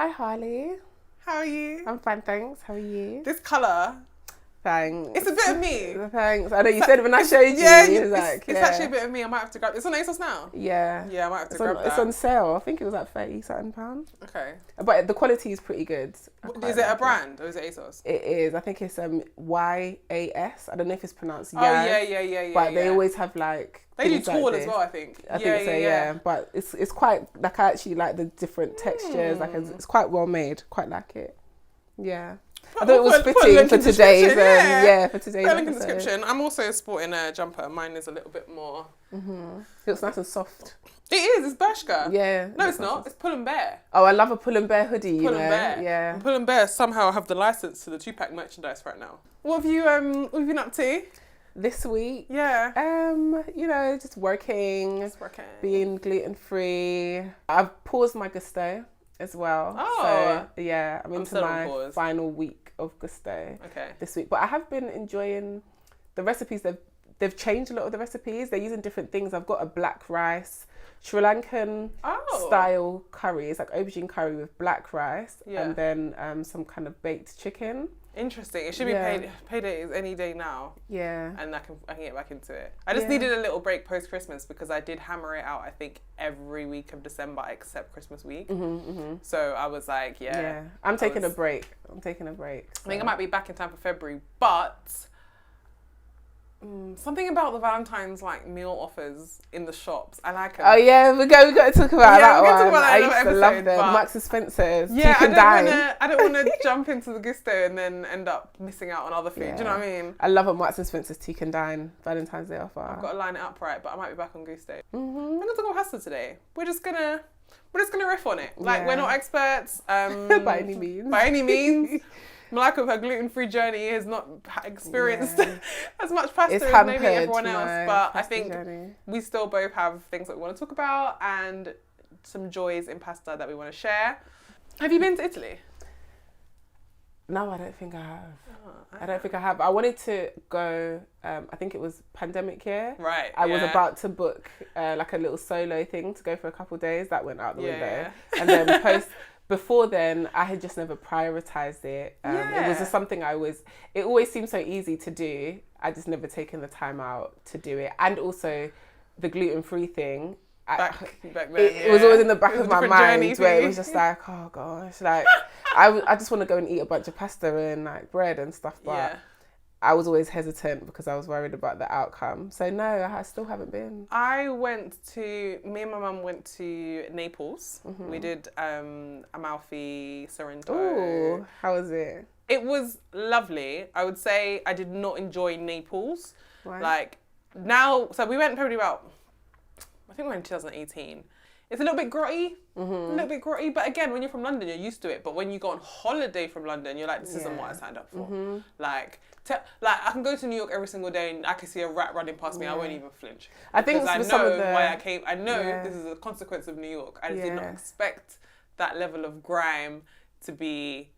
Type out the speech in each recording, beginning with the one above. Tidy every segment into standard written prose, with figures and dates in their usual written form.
Hi, Harley. How are you? I'm fine, thanks. How are you? This colour, Thanks. it's a bit of me. Thanks. I know you said when I showed you, Yeah, it was like, it's actually a bit of me. I might have to grab. It's on ASOS now. Yeah. Yeah, I might have to It's grab on, that. It's on sale. I think it was like £30-something. Okay. But the quality is pretty good. Is it a brand or is it ASOS? It is. I think it's YAS. I don't know if it's pronounced Oh yeah. But they always have like. They do things like tall this. as well, I think. I think so, yeah. But it's quite like I actually like the different textures. Like it's quite well made. Quite like it. Yeah. I thought it was fitting for today's. For today's link in the episode. description. I'm also sporting a jumper. Mine is a little bit more. It looks nice and soft. It is. It's Bershka. Yeah. No, it's not. It's Pull and Bear. Oh, I love a Pull and Bear hoodie. Pull and Bear. Yeah. And Pull and Bear somehow have the license to the 2-pack merchandise right now. What have you been up to? This week, Yeah. just working, being gluten free. I've paused my gusto as well. Oh. So yeah, I'm into my final week of gusto this week. But I have been enjoying the recipes. They've changed a lot of the recipes. They're using different things. I've got a black rice, Sri Lankan style curry. It's like aubergine curry with black rice and then some kind of baked chicken. Interesting. It should be payday is any day now. Yeah. And I can get back into it. I just needed a little break post Christmas because I did hammer it out. I think every week of December except Christmas week. So I was like, I'm taking a break. So. I think I might be back in time for February, but. Something about the Valentine's meal offers in the shops. I like them. Oh yeah, we got to talk about that one. I used to love them. Marks and Spencer's. Yeah, I don't want to jump into the gusto and then end up missing out on other food. Yeah. Do you know what I mean? I love a Marks and Spencer's Teak and Dine Valentine's Day offer. I've got to line it up right, but I might be back on gusto. We're gonna talk about pasta today. We're just gonna riff on it. We're not experts. By any means. Malika, with her gluten-free journey, has not experienced as much pasta as maybe everyone else. But I think we still both have things that we want to talk about and some joys in pasta that we want to share. Have you been to Italy? No, I don't think I have. I wanted to go, I think it was pandemic year. Right. I was about to book like a little solo thing to go for a couple of days. That went out the window. Yeah. And then before then, I had just never prioritized it. It was just something it always seemed so easy to do. I just never taken the time out to do it. And also the gluten-free thing. Back then, it was always in the back of my mind where it was just like, oh gosh, I just want to go and eat a bunch of pasta and bread and stuff. But I was always hesitant because I was worried about the outcome. So no, I still haven't been. Me and my mum went to Naples. We did Amalfi, Sorrento. Ooh, how was it? It was lovely. I would say I did not enjoy Naples. Right. So we went probably about, I think we went in 2018. It's a little bit grotty, but again, when you're from London, you're used to it. But when you go on holiday from London, you're like, this isn't what I signed up for. I can go to New York every single day and I can see a rat running past me. I won't even flinch. I think I know some of why I came. I know this is a consequence of New York. I just did not expect that level of grime to be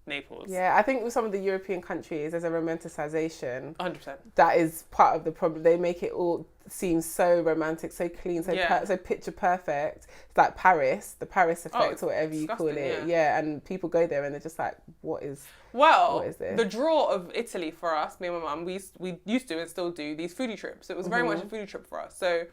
Naples. Yeah, I think with some of the European countries, there's a romanticization. 100%. That is part of the problem. They make it all seem so romantic, so clean, so picture perfect. It's like Paris, the Paris effect or whatever you call it. Yeah, and people go there and they're just like, what is this? The draw of Italy for us, me and my mum, we used to and still do these foodie trips. It was very much a foodie trip for us. So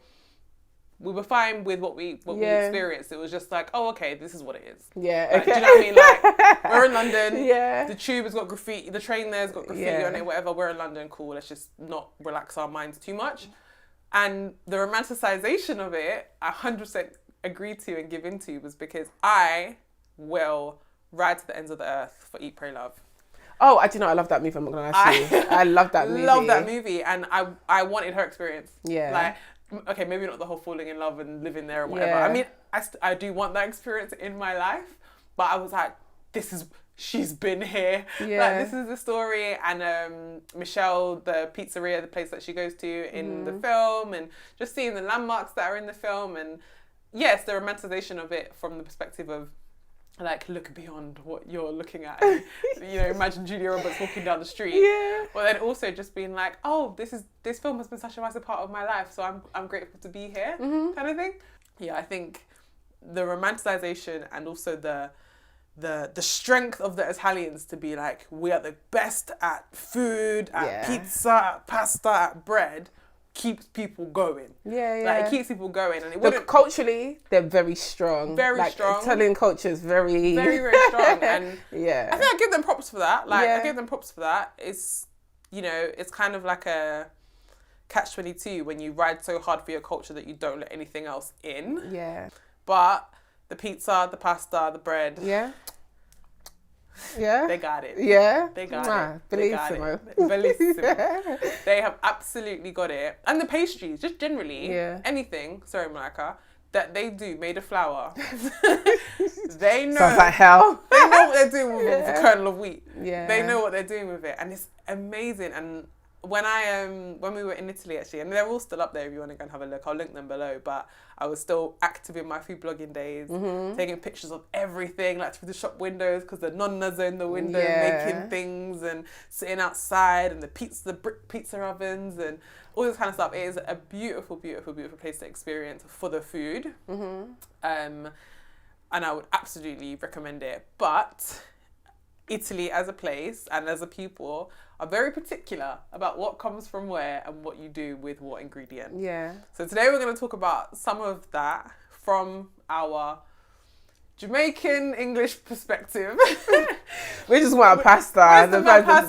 we were fine with what we experienced. It was just like, oh, okay, this is what it is. Yeah. Do you know what I mean? We're in London. Yeah. The tube has got graffiti. The train there's got graffiti on it. Whatever. We're in London. Cool. Let's just not relax our minds too much. And the romanticization of it, I 100% agreed to and give into was because I will ride to the ends of the earth for Eat, Pray, Love. Oh, I I love that movie. I'm not gonna lie to you. I love that movie. Love that movie, and I wanted her experience. Yeah. Okay, maybe not the whole falling in love and living there or whatever. Yeah. I mean, I do want that experience in my life, but I was like, she's been here. Yeah. This is the story. And Michelle, the pizzeria, the place that she goes to in the film, and just seeing the landmarks that are in the film. And yes, the romanticization of it from the perspective of look beyond what you're looking at. And, imagine Julia Roberts walking down the street. Yeah. But then also just being like, oh, this film has been such a massive part of my life, so I'm grateful to be here, kind of thing. Yeah, I think the romanticization and also the the strength of the Italians to be like, we are the best at food, at pizza, at pasta, at bread, keeps people going. Yeah, yeah. Like, it keeps people going. And it wouldn't... Culturally, they're very strong. Very strong. Italian culture is very... Very, very strong. And yeah. I think I give them props for that. Like, I give them props for that. It's, you know, it's kind of like a catch-22 when you ride so hard for your culture that you don't let anything else in. Yeah. But the pizza, the pasta, the bread... Yeah. Yeah. They got it. Yeah. They got it. Bellissimo. Bellissimo. They have absolutely got it. And the pastries, just generally, anything, sorry Malika, that they do made of flour. They know. Sounds like hell. They know what they're doing with the kernel of wheat. Yeah. They know what they're doing with it. And it's amazing. And when we were in Italy actually, and they're all still up there if you want to go and have a look, I'll link them below, but I was still active in my food blogging days, taking pictures of everything, like through the shop windows, because the nonnas are in the window making things and sitting outside, and the brick pizza ovens and all this kind of stuff. It is a beautiful, beautiful, beautiful place to experience for the food. And I would absolutely recommend it. But Italy as a place and as a people are very particular about what comes from where and what you do with what ingredient. Yeah. So today we're going to talk about some of that from our Jamaican English perspective. We just want pasta. The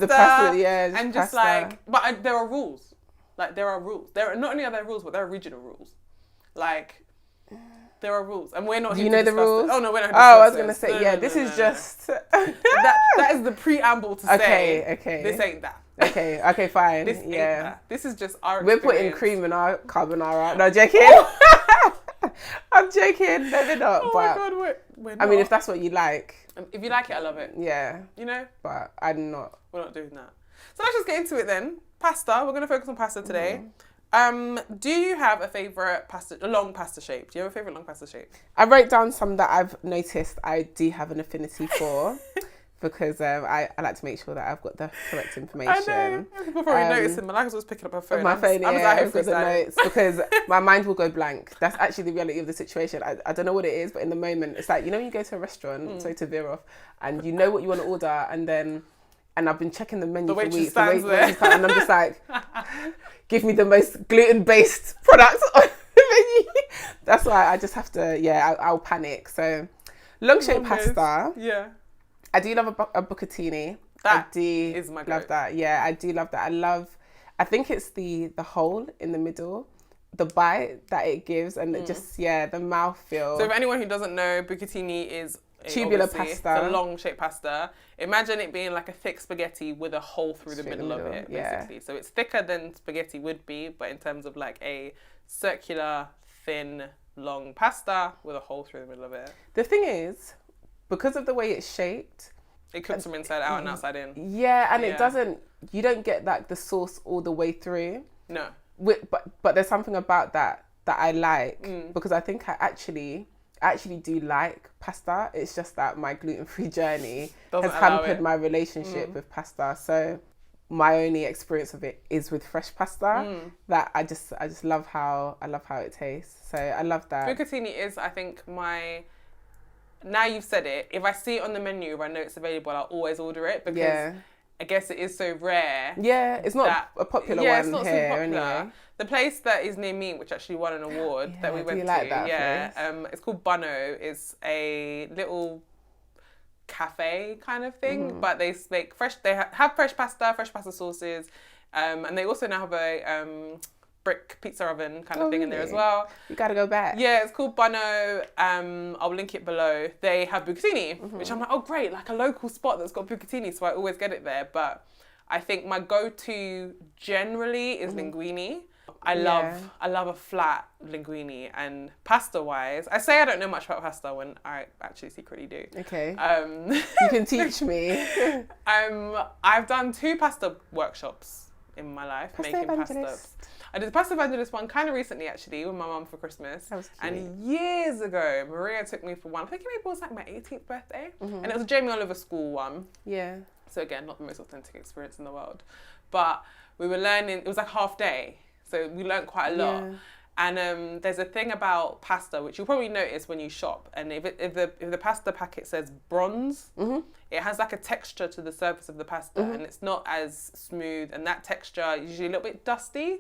pasta, yeah. And just pasta. Like, but there are rules. Like, there are rules. There are not only are there rules, but there are regional rules. Like, there are rules, and we're not. Do you know the rules? Oh no, we're not. I was gonna say this is just that is the preamble to say. Okay. This ain't that. Okay, fine. This ain't that. This is just our. We're putting cream in our carbonara. No, joking. I'm joking. No, they're not. Oh but my god, we're not. I mean, if that's what you like. If you like it, I love it. Yeah. You know. But I'm not. We're not doing that. So let's just get into it then. Pasta. We're gonna focus on pasta today. Do you have a favourite a long pasta shape? Do you have a favourite long pasta shape? I wrote down some that I've noticed I do have an affinity for because I like to make sure that I've got the correct information. I know. People probably noticing. Malika's always picking up her phone. My phone, I've got the notes because my mind will go blank. That's actually the reality of the situation. I don't know what it is, but in the moment, it's like, you know when you go to a restaurant, sorry to veer off, and you know what you want to order, and I've been checking the menu for weeks. And I'm just like, give me the most gluten-based products on the menu. That's why I just have to, I'll panic. So, long shape pasta. Yeah. I do love a bucatini. That is my love that. Yeah, I do love that. I think it's the hole in the middle, the bite that it gives, and it just, the mouthfeel. So if anyone who doesn't know, bucatini is tubular pasta. It's a long shaped pasta. Imagine it being like a thick spaghetti with a hole through the middle of it, basically. So it's thicker than spaghetti would be, but in terms of like a circular, thin, long pasta with a hole through the middle of it. The thing is, because of the way it's shaped, it cooks from inside out and outside in. Yeah, and it doesn't. You don't get like the sauce all the way through. No. But there's something about that I like because I think I actually do like pasta. It's just that my gluten-free journey has hampered my relationship with pasta. So my only experience of it is with fresh pasta. That I just love how it tastes. So I love that. Bucatini is, I think, now you've said it, if I see it on the menu, if I know it's available, I'll always order it because I guess it is so rare. Yeah, it's not a popular one it's not here so popular. Anyway. The place that is near me, which actually won an award that we went to, place? It's called Bunno. It's a little cafe kind of thing, but they make fresh. They have fresh pasta sauces, and they also now have a brick pizza oven kind of thing in there as well. You gotta go back. Yeah, it's called Bunno. I'll link it below. They have bucatini, which I'm like, oh great, like a local spot that's got bucatini, so I always get it there. But I think my go-to generally is linguine. I love a flat linguine, and pasta-wise, I say I don't know much about pasta when I actually secretly do. Okay. You can teach me. I've done 2 pasta workshops in my life, making pasta. I did the Pasta Evangelist one kind of recently, actually, with my mum for Christmas. That was cute. And years ago, Maria took me for one. I think maybe it was like my 18th birthday. And it was a Jamie Oliver school one. Yeah. So again, not the most authentic experience in the world. But we were learning, it was like half day. So we learned quite a lot. Yeah. And there's a thing about pasta which you'll probably notice when you shop, and if the pasta packet says bronze, it has like a texture to the surface of the pasta, and it's not as smooth, and that texture is usually a little bit dusty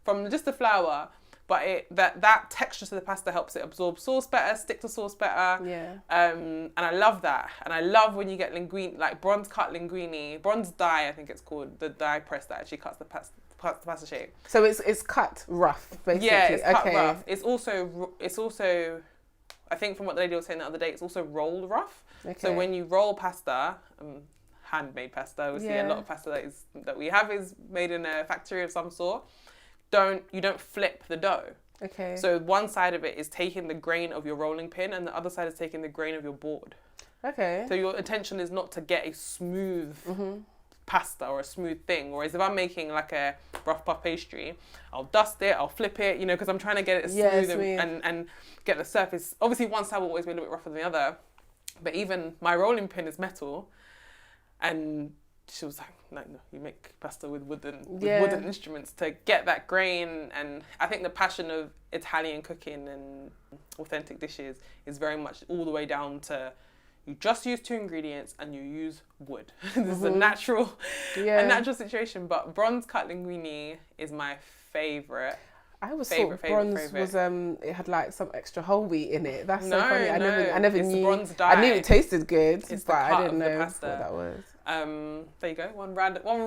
from just the flour, but that texture to the pasta helps it absorb sauce better, stick to sauce better. Yeah. And I love that, and I love when you get linguine, like bronze cut linguine, bronze die, I think it's called, the die press that actually cuts the pasta shape. So it's cut rough, basically. Yeah, it's cut rough. It's also, I think from what the lady was saying the other day, it's also rolled rough. Okay. So when you roll pasta, handmade pasta, obviously a lot of pasta that we have is made in a factory of some sort. You don't flip the dough. Okay. So one side of it is taking the grain of your rolling pin, and the other side is taking the grain of your board. Okay. So your intention is not to get a smooth pasta or a smooth thing. Whereas if I'm making like a rough puff pastry, I'll dust it, I'll flip it, because I'm trying to get it smooth and get the surface. Obviously one side will always be a little bit rougher than the other, but even my rolling pin is metal, and she was like, no, you make pasta with wooden instruments to get that grain. And I think the passion of Italian cooking and authentic dishes is very much all the way down to you just use 2 ingredients and you use wood. This is a natural situation. But bronze cut linguine is my favourite. I always thought bronze was it had like some extra whole wheat in it. That's so funny. I never knew. The bronze dye. I knew it tasted good, but I didn't know what that was. There you go. One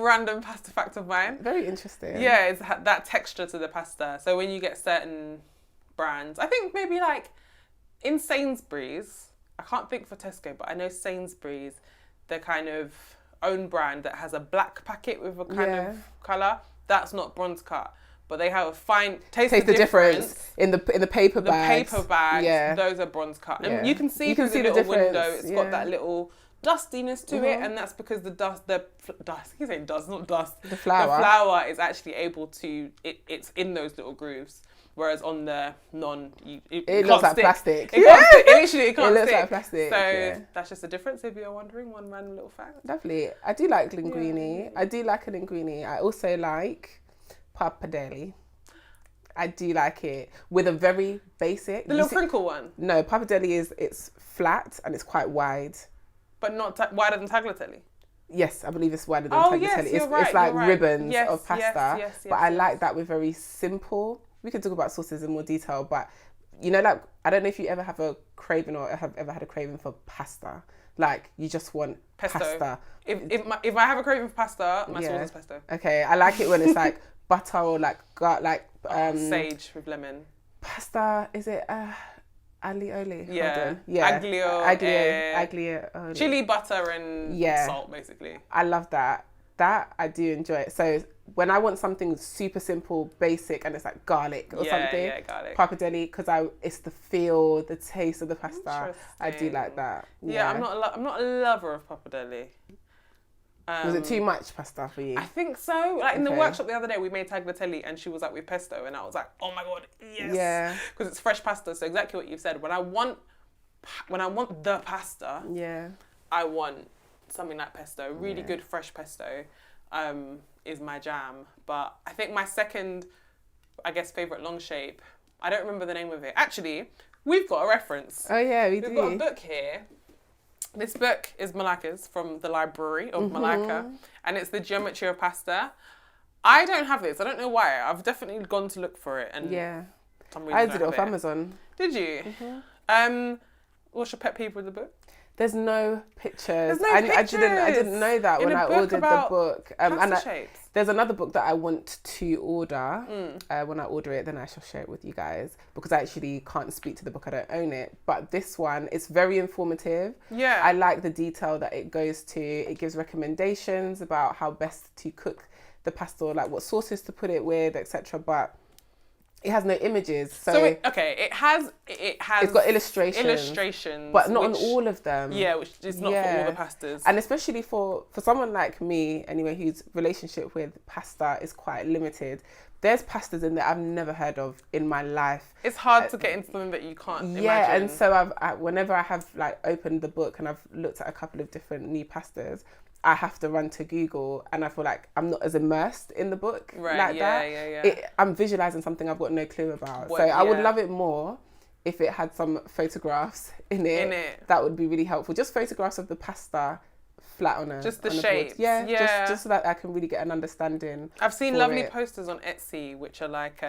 random pasta fact of mine. Very interesting. Yeah, it's that texture to the pasta. So when you get certain brands, I think maybe like in Sainsbury's, I can't think for Tesco, but I know Sainsbury's, the kind of own brand that has a black packet with a kind of colour, that's not bronze cut. But they have a fine taste the difference in the paper bags. The paper bags, those are bronze cut, and you can see through the little window. It's got that little dustiness to it, and that's because the flour is actually able to. It's in those little grooves, whereas on the it looks like plastic. It looks like plastic. So that's just a difference. If you're wondering, one random little fact. Lovely. I do like linguine. Yeah. I do like a linguine. I also like pappardelle. I do like it with a very basic. The little crinkle one. No, pappardelle it's flat and it's quite wide. But not wider than tagliatelle. Yes, I believe it's wider than tagliatelle. Yes, you're right, it's like ribbons yes, of pasta. Yes, I like that with very simple. We can talk about sauces in more detail, but like I don't know if you ever have a craving or have ever had a craving for pasta. Like you just want pasta. If I have a craving for pasta, my sauce is pesto. Okay, I like it when it's like butter or like sage with lemon. Pasta, is it alioli? Yeah. Aglio. Chili butter and salt, basically. I love that. That I do enjoy it. So when I want something super simple, basic, and it's like garlic or something, garlic. pappardelle, because it's the feel, the taste of the pasta. I do like that. Yeah, I'm not a lover of pappardelle. Was it too much pasta for you? I think so. Like in the workshop the other day, we made tagliatelle and she was like with pesto, and I was like, oh my god, yes. Yeah. Because it's fresh pasta. So exactly what you've said. When I want the pasta, I want something like pesto. Really good fresh pesto is my jam. But I think my second, favourite long shape, I don't remember the name of it. Actually, we've got a reference. Oh yeah, we've got a book here. This book is Malaka's from the library of Malaka, and it's the geometry of pasta. I don't have this. I don't know why. I've definitely gone to look for it, and I did it off Amazon. Did you? What's your pet peeve with the book? There's no pictures. I didn't know that when I ordered the book. Shapes. There's another book that I want to order. When I order it, then I shall share it with you guys, because I actually can't speak to the book. I don't own it. But this one, it's very informative. Yeah. I like the detail that it goes to. It gives recommendations about how best to cook the pasta, like what sauces to put it with, etc. But it has no images, it has. It's got illustrations, but not on all of them. Yeah, which is not for all the pastas. And especially for someone like me, anyway, whose relationship with pasta is quite limited, there's pastas in there I've never heard of in my life. It's hard to get into something that you can't imagine. Yeah, and so whenever I have like opened the book and I've looked at a couple of different new pastas, I have to run to Google, and I feel like I'm not as immersed in the book that. I'm visualizing something I've got no clue about. I would love it more if it had some photographs in it. That would be really helpful. Just photographs of the pasta flat on a just the on shapes. Just so that I can really get an understanding. I've seen lovely posters on Etsy which are like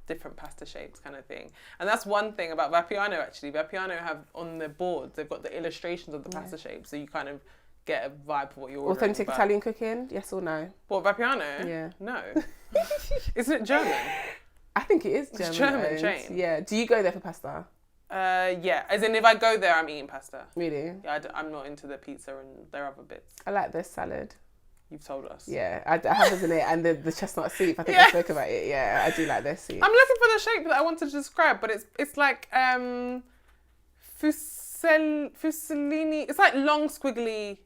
different pasta shapes kind of thing. And that's one thing about Vapiano actually. Vapiano have on their boards, they've got the illustrations of the pasta shapes, so you kind of get a vibe of what you're ordering. Authentic Italian cooking, yes or no? What, Vapiano? Yeah. No. Isn't it German? I think it is German. It's German chain. Yeah. Do you go there for pasta? Yeah. As in, if I go there, I'm eating pasta. Really? Yeah, I'm not into the pizza and their other bits. I like their salad. You've told us. Yeah, I have, isn't it? And the chestnut soup. I think I spoke about it. Yeah, I do like their soup. I'm looking for the shape that I wanted to describe, but it's like Fusellini. It's like long, squiggly.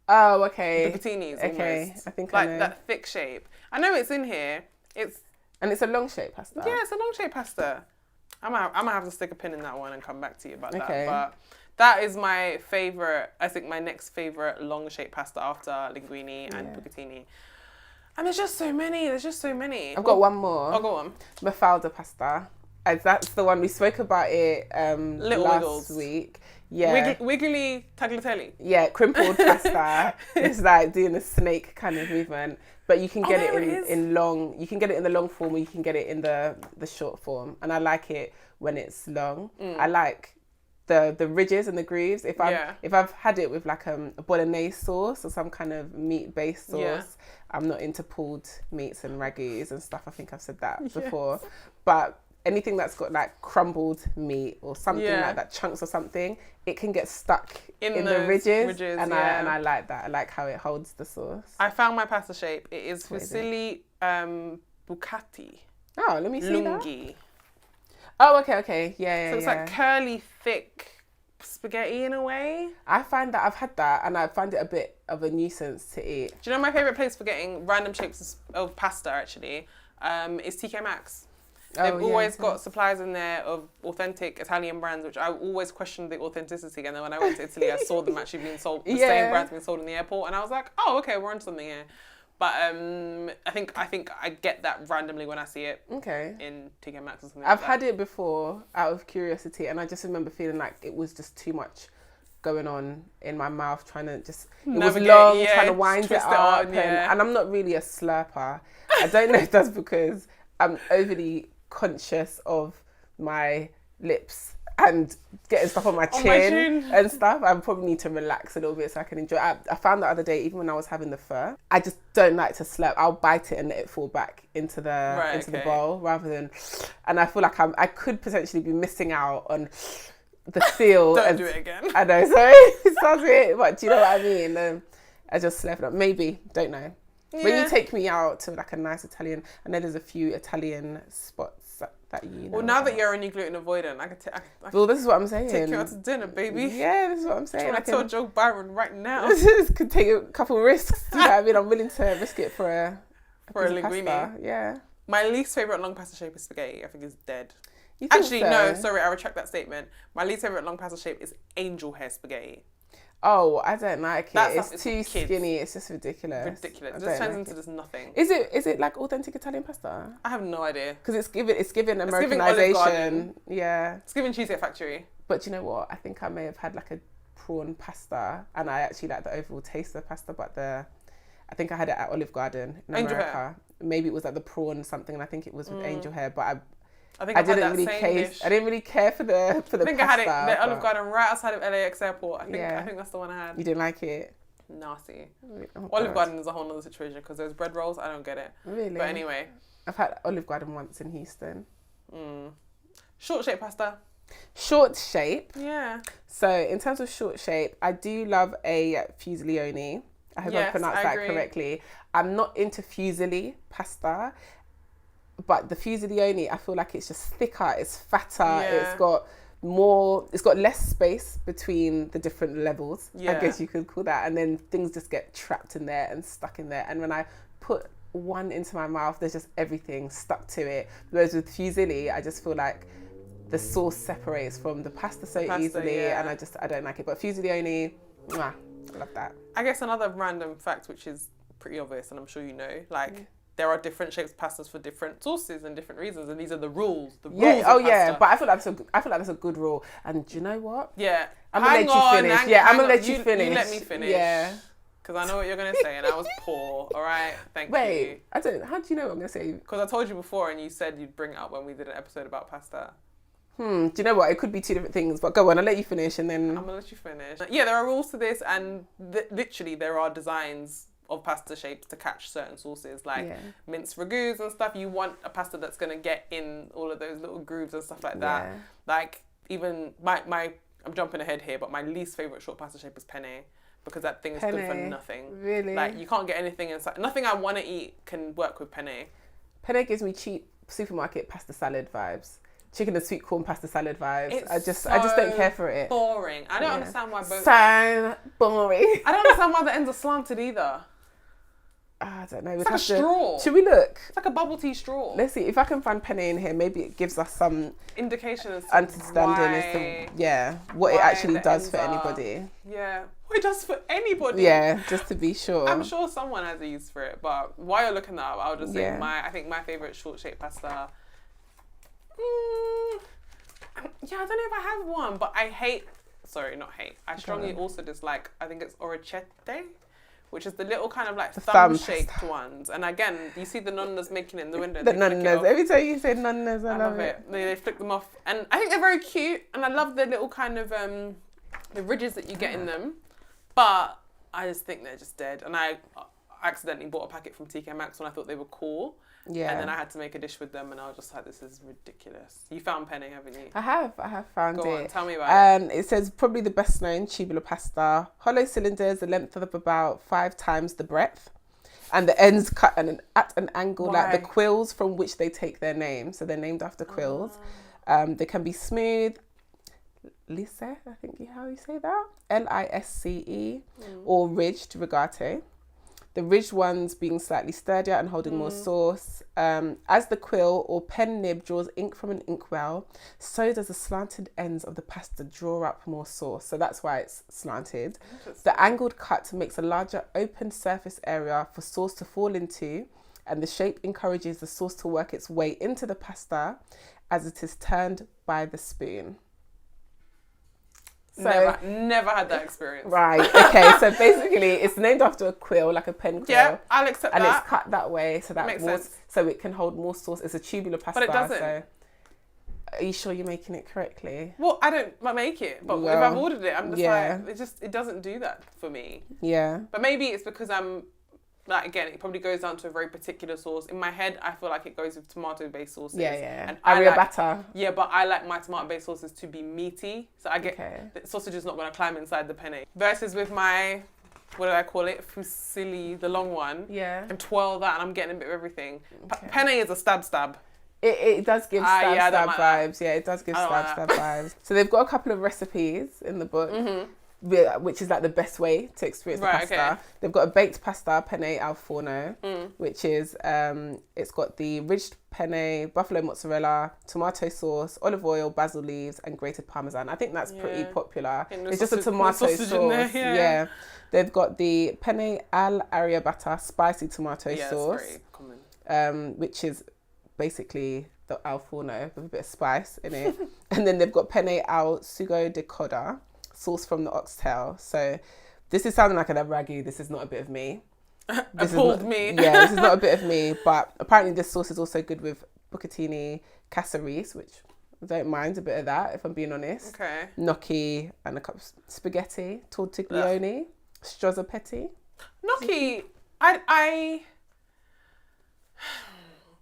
Oh, okay. The patanis, okay. Almost. I think like I know. That thick shape. I know it's in here. And it's a long shape pasta. Yeah, it's a long shape pasta. I'm gonna have to stick a pin in that one and come back to you about that. But that is my favorite. I think my next favorite long shape pasta after linguine and bucatini. And there's just so many. I've got one more. Oh, go on. Mafalda pasta. That's the one we spoke about it last week. Yeah. Wiggly tagliatelle. Yeah, crimpled pasta. It's like doing a snake kind of movement. But you can get it in long. You can get it in the long form, or you can get it in the short form. And I like it when it's long. I like the ridges and the grooves. If I've had it with like a bolognese sauce or some kind of meat based sauce, I'm not into pulled meats and ragouts and stuff. I think I've said that before. But anything that's got like crumbled meat or something like that, chunks or something, it can get stuck in the ridges and I like that. I like how it holds the sauce. I found my pasta shape. It is fusilli bucati. Oh, let me see lunghi. That. Oh, okay. Yeah. So it's like curly, thick spaghetti in a way. I find that I've had that and I find it a bit of a nuisance to eat. Do you know my favourite place for getting random shapes of pasta actually? Is TK Maxx. They've always got supplies in there of authentic Italian brands, which I always questioned the authenticity. And then when I went to Italy, I saw them actually being sold, the same brands being sold in the airport. And I was like, oh, okay, we're on something here. But I think I get that randomly when I see it in TK Maxx or something I've had it before out of curiosity. And I just remember feeling like it was just too much going on in my mouth, trying to just, it was long, trying to wind it up. And I'm not really a slurper. I don't know if that's because I'm overly conscious of my lips and getting stuff on my chin and stuff. I probably need to relax a little bit so I can enjoy it. I found the other day, even when I was having the pho, I just don't like to slurp. I'll bite it and let it fall back into the bowl rather than, and I feel like I could potentially be missing out on the feel. Don't do it again. I know, sorry, it sounds weird, but do you know what I mean? I just slurp it up. Maybe, don't know. Yeah. When you take me out to like a nice Italian, I know there's a few Italian spots that you know. Well, now that you're only gluten avoidant, I can well, this is what I'm saying. Take you out to dinner, baby. Yeah, this is what I'm saying. I tell Joe Byron right now. Could take a couple risks. You know what I mean? I'm willing to risk it for a linguine. Pasta. Yeah. My least favourite long pasta shape is spaghetti. I think it's dead. Actually, no, sorry, I retract that statement. My least favourite long pasta shape is angel hair spaghetti. Oh, I don't like it. It's too skinny. It's just ridiculous. It just turns into just nothing. Is it like authentic Italian pasta? I have no idea. Because it's given Americanization. Yeah. It's given Cheesecake Factory. But you know what? I think I may have had like a prawn pasta, and I actually like the overall taste of the pasta. But I think I had it at Olive Garden in America. Hair. Maybe it was like the prawn something, and I think it was with angel hair. But I didn't really care for the I think pasta, I had it at Olive Garden right outside of LAX airport. I think that's the one I had. You didn't like it? Nasty. Olive Garden is a whole other situation because those bread rolls, I don't get it. Really? But anyway. I've had Olive Garden once in Houston. Short shape pasta. Short shape? Yeah. So in terms of short shape, I do love a fusillione. I hope I pronounced that correctly. I'm not into fusilli pasta. But the fusillione, I feel like it's just thicker, it's fatter, it's got less space between the different levels, I guess you could call that. And then things just get trapped in there and stuck in there. And when I put one into my mouth, there's just everything stuck to it. Whereas with fusilli, I just feel like the sauce separates from the pasta so easily, and I don't like it. But fusilli, mwah, I love that. I guess another random fact, which is pretty obvious, and I'm sure you know, like there are different shapes of pastas for different sauces and different reasons, and these are the rules. The rules. Of pasta. But I feel like that's a good rule. And do you know what? Yeah, I'm gonna let you finish. Yeah, I'm gonna let you finish. You let me finish. Yeah. Because I know what you're going to say, and I was poor, all right? Thank you. Wait, how do you know what I'm going to say? Because I told you before, and you said you'd bring it up when we did an episode about pasta. Do you know what? It could be two different things, but go on, I'll let you finish, and then... I'm going to let you finish. Yeah, there are rules to this, and literally there are designs of pasta shapes to catch certain sauces, like minced ragouts and stuff. You want a pasta that's going to get in all of those little grooves and stuff like that. Yeah. Like, even I'm jumping ahead here, but my least favourite short pasta shape is penne. Because that thing is good for nothing. Really? Like, you can't get anything inside. Nothing I want to eat can work with penne. Penne gives me cheap supermarket pasta salad vibes. Chicken and sweet corn pasta salad vibes. I just don't care for it. Boring. I don't understand why both... So boring. I don't understand why the ends are slanted either. I don't know. It's like a straw. Should we look? It's like a bubble tea straw. Let's see. If I can find penne in here, maybe it gives us some indication as to understanding as to what it actually does for anybody. Yeah. What it does for anybody. Yeah, just to be sure. I'm sure someone has a use for it, but while you're looking that up, I'll just say I think my favourite short shaped pasta. Yeah, I don't know if I have one, but I I strongly also dislike, I think it's orecchiette, which is the little kind of like thumb-shaped ones. And again, you see the nonnas making it in the window. The nonnas. Every time you say nonnas, I love it. They flick them off. And I think they're very cute. And I love the little kind of, the ridges that you get in them. But I just think they're just dead. And I accidentally bought a packet from TK Maxx when I thought they were cool. Yeah. And then I had to make a dish with them, and I was just like, this is ridiculous. You found penne, haven't you? I have found it. Go on, tell me about it. It says probably the best known tubular pasta. Hollow cylinders, the length of about 5 times the breadth. And the ends cut at an angle like the quills from which they take their name. So they're named after quills. They can be smooth, lisse, I think how you say that? Lisce, or ridged, rigate. The ridged ones being slightly sturdier and holding more sauce. As the quill or pen nib draws ink from an inkwell, so does the slanted ends of the pasta draw up more sauce. So that's why it's slanted. The angled cut makes a larger open surface area for sauce to fall into, and the shape encourages the sauce to work its way into the pasta as it is turned by the spoon. So, never had that experience. Right, okay, so basically it's named after a quill, like a pen quill. Yeah, I'll accept that. And it's cut that way so that makes sense. So it can hold more sauce. It's a tubular pasta. But it doesn't. So are you sure you're making it correctly? Well, I don't make it, but if I've ordered it, I'm just like, it doesn't do that for me. Yeah. But maybe it's because like, again, it probably goes down to a very particular sauce. In my head, I feel like it goes with tomato-based sauces. Yeah. And arrabbiata. Yeah, but I like my tomato-based sauces to be meaty. So I get the sausage is not going to climb inside the penne. Versus with my, what do I call it? Fusilli, the long one. Yeah. And twirl that, and I'm getting a bit of everything. Penne is a stab. It does give stab vibes. Yeah, it does give stab vibes. So they've got a couple of recipes in the book. Mm-hmm. Which is like the best way to experience the pasta. Okay. They've got a baked pasta, penne al forno, which is, it's got the ridged penne, buffalo mozzarella, tomato sauce, olive oil, basil leaves, and grated parmesan. I think that's pretty popular. It's just a tomato sauce. Yeah. They've got the penne al arrabbiata, spicy tomato sauce, very common. which is basically the al forno with a bit of spice in it. And then they've got penne al sugo di coda, sauce from the oxtail. So this is sounding like an ragu. This is not a bit of me. This is not me. Yeah, this is not a bit of me. But apparently this sauce is also good with bucatini casserise, which I don't mind a bit of that, if I'm being honest. Okay. Gnocchi and a cup of spaghetti, tortiglione, strozzopetti. Gnocchi,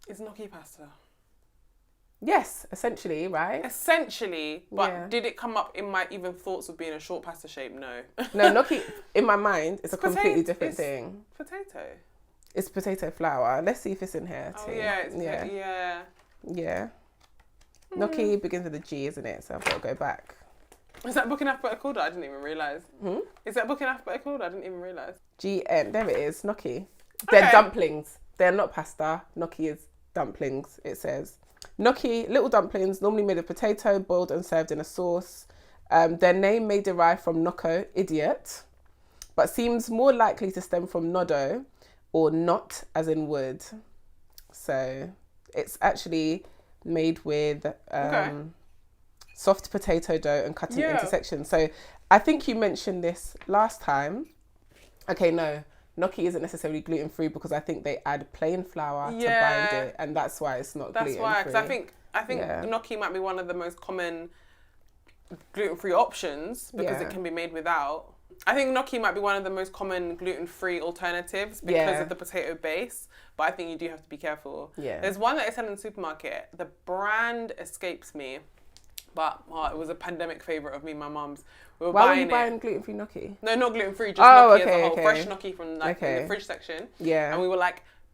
is gnocchi pasta? Yes, essentially, right? Essentially, but did it come up in my even thoughts of being a short pasta shape? No. No, gnocchi, in my mind, it's a completely different thing. Potato. It's potato flour. Let's see if it's in here too. Oh, yeah. Gnocchi begins with a G, isn't it? So I've got to go back. Is that book in alphabetical order? I didn't even realise. Is that book in alphabetical order? I didn't even realise. GN, there it is, gnocchi. They're dumplings. They are not pasta. Gnocchi is dumplings, it says. Gnocchi, little dumplings, normally made of potato, boiled and served in a sauce. Their name may derive from gnocco, idiot, but seems more likely to stem from nodo, or knot, as in wood. So it's actually made with soft potato dough and cut into sections. So I think you mentioned this last time. Okay, no. Gnocchi isn't necessarily gluten-free because I think they add plain flour to bind it, and that's why it's not gluten-free. That's why, because I think gnocchi might be one of the most common gluten-free options because it can be made without. I think gnocchi might be one of the most common gluten-free alternatives because of the potato base, but I think you do have to be careful. Yeah. There's one that I sell in the supermarket. The brand escapes me, but it was a pandemic favourite of me and my mum's. Why were you buying gluten-free gnocchi? No, not gluten-free, just gnocchi as a whole. Fresh gnocchi from in the fridge section. Yeah. And we were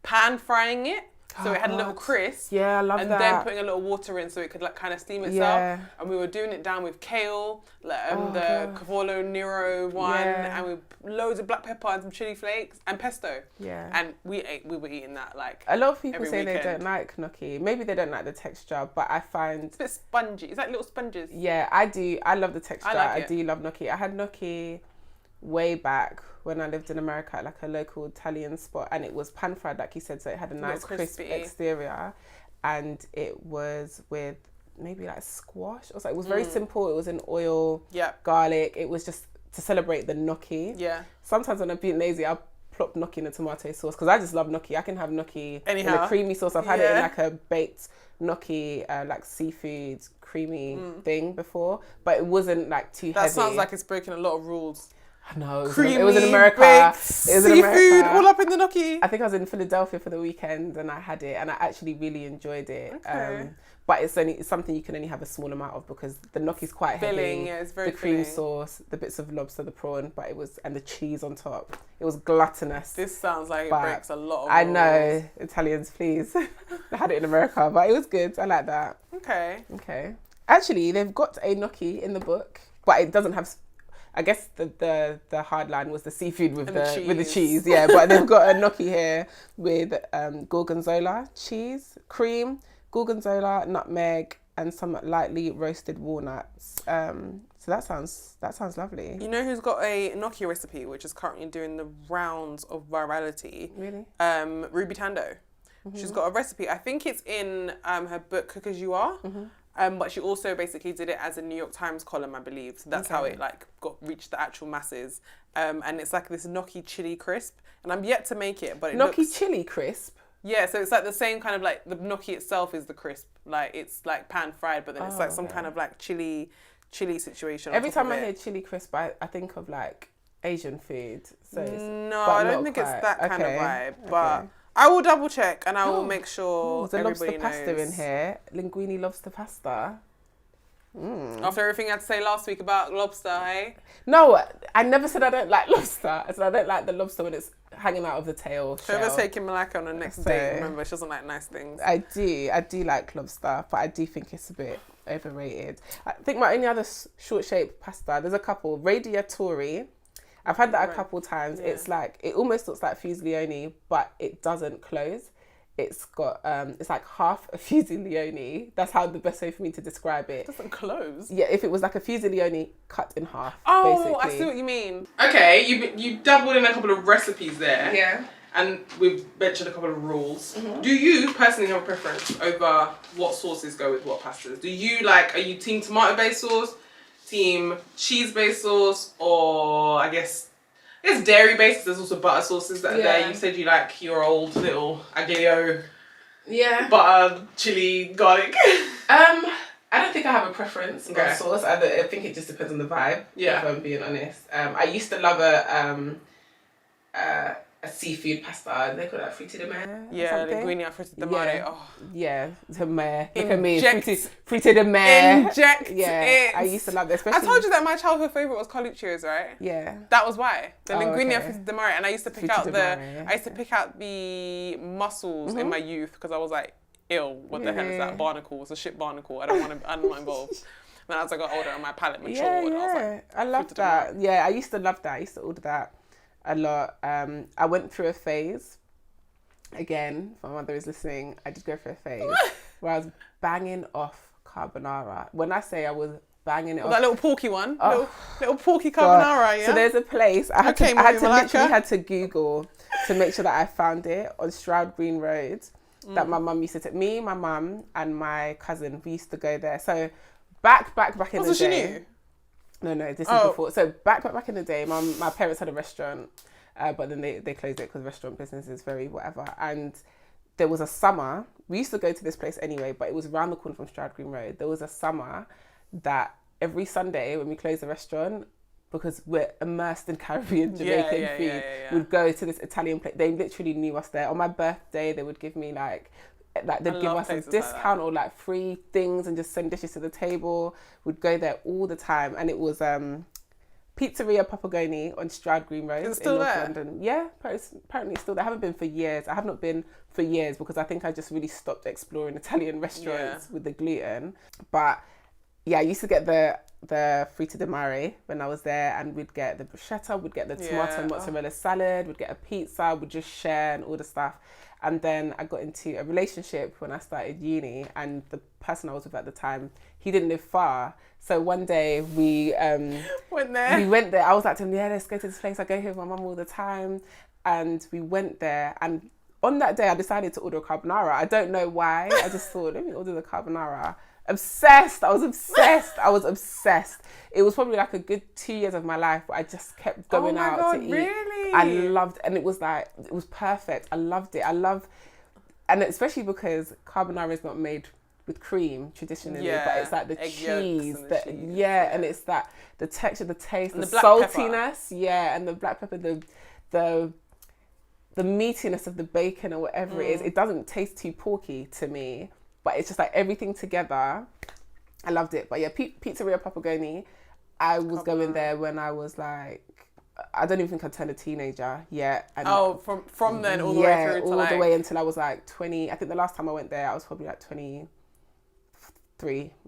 pan frying it. So it had a little crisp. Yeah, I love that. And then putting a little water in so it could kind of steam itself. Yeah. And we were doing it down with kale, the Cavallo Nero one, and with loads of black pepper and some chili flakes and pesto. Yeah. And we were eating that a lot of people say they don't like gnocchi. Maybe they don't like the texture, but I find it's a bit spongy. It's like little sponges. Yeah, I do. I love the texture. I do love gnocchi. I had gnocchi way back when I lived in America at a local Italian spot, and it was pan fried, like you said, so it had a nice crisp exterior, and it was with maybe squash or something. It was very simple. It was in oil, garlic. It was just to celebrate the gnocchi. Yeah. Sometimes when I'm being lazy, I'll plop gnocchi in a tomato sauce because I just love gnocchi. I can have gnocchi in a creamy sauce. I've had it in a baked gnocchi, seafood creamy thing before, but it wasn't too heavy. That sounds like it's breaking a lot of rules. No, it was in America. It was seafood all up in the gnocchi. I think I was in Philadelphia for the weekend and I had it and I actually really enjoyed it. Okay. But it's something you can only have a small amount of because the gnocchi's quite filling, heavy. It's very the cream filling. Sauce, the bits of lobster, the prawn, and the cheese on top. It was gluttonous. This sounds like it breaks a lot of rules. I know, Italians, please. I had it in America, but it was good. I like that. Okay. Actually, they've got a gnocchi in the book, but it doesn't have. I guess the hard line was the seafood with the cheese, yeah. But they've got a gnocchi here with gorgonzola cheese, cream, gorgonzola, nutmeg, and some lightly roasted walnuts. So that sounds lovely. You know who's got a gnocchi recipe which is currently doing the rounds of virality? Really? Ruby Tando. Mm-hmm. She's got a recipe. I think it's in her book Cook As You Are. Mm-hmm. But she also basically did it as a New York Times column, I believe. So that's how it reached the actual masses. And it's this gnocchi chili crisp. And I'm yet to make it, but gnocchi chili crisp? Yeah, so it's the same kind of the gnocchi itself is the crisp. It's pan fried, but then it's some kind of chili situation. Every time I hear chili crisp, I think of Asian food. So no, I don't think it's that kind of vibe. But I will double check and I will make sure there's a lobster knows. pasta in here. Linguine lobster pasta. After everything I had to say last week about lobster, hey? No, I never said I don't like lobster. I said I don't like the lobster when it's hanging out of the tail shell. Whoever's taking Malaka on the next date, remember, she doesn't like nice things. I do like lobster, but I do think it's a bit overrated. I think my only other short-shaped pasta, there's a couple. Radiatori. I've had that a couple times. Yeah. It's it almost looks like fusillione, but it doesn't close. It's got, it's half a fusillione. That's how the best way for me to describe it. It doesn't close? Yeah, if it was a fusillione cut in half, basically. I see what you mean. Okay, you dabbled in a couple of recipes there. Yeah. And we've mentioned a couple of rules. Mm-hmm. Do you personally have a preference over what sauces go with what pastas? Are you team tomato-based sauce? Team cheese-based sauce, or I guess dairy-based. There's also butter sauces that are there. You said you like your old little aglio, butter, chili, garlic. I don't think I have a preference on sauce. I think it just depends on the vibe. Yeah, if I'm being honest. I used to love a seafood pasta. They call that fritti di mare. Yeah, linguine fritti di mare. Oh. Yeah, the mare. Look at me, fritti di mare. Inject it. I used to love it. Especially... I told you that my childhood favourite was Carluccio's, right? Yeah. That was why. The linguine fritti di mare. And I used to pick out the mussels in my youth because I was ew, what the hell is that? Barnacle. It's a shit barnacle. I'm not involved. Then as I got older and my palate matured, I was I love that. Yeah, I used to love that. I used to order that a lot. I went through a phase again, if my mother is listening, I did go for a phase where I was banging off carbonara. When I say I was banging it off. That little porky one? Little porky carbonara, yeah? So there's a place, I literally had to Google to make sure that I found it on Stroud Green Road that my mum used to take. Me, my mum and my cousin, we used to go there. So back in the day. She knew? No, this is before. So back in the day, my parents had a restaurant, but then they closed it because restaurant business is very whatever. And there was a summer, we used to go to this place anyway, but it was around the corner from Stroud Green Road. There was a summer that every Sunday when we closed the restaurant, because we're immersed in Caribbean, Jamaican food, we'd go to this Italian place. They literally knew us there. On my birthday, they would give me like they'd give us a discount or like free things and just send dishes to the table. We'd go there all the time, and it was Pizzeria Papagoni on Stroud Green Road in North London. Yeah, apparently it's still there. I haven't been for years. I have not been for years because I think I just really stopped exploring Italian restaurants with the gluten. But yeah, I used to get the frita di mare when I was there, and we'd get the bruschetta, we'd get the tomato mozzarella salad, we'd get a pizza, we'd just share and all the stuff. And then I got into a relationship when I started uni, and the person I was with at the time, he didn't live far. So one day we went there. I was like to him, let's go to this place. I go here with my mum all the time. And we went there, and on that day I decided to order a carbonara. I don't know why. I just thought, let me order the carbonara. I was obsessed. It was probably like a good 2 years of my life where I just kept going out to eat. Really? I loved, and it was perfect. I loved it. And especially because carbonara is not made with cream traditionally, but it's like the cheese, and it's that the texture, the taste, the saltiness, and the black pepper, the meatiness of the bacon or whatever it is. It doesn't taste too porky to me. But it's just like everything together. I loved it. But yeah, Pizzeria Papagoni, I was going there when I was like, I don't even think I turned a teenager yet. And from then all the way through to all the way until I was like 20. I think the last time I went there, I was probably like 23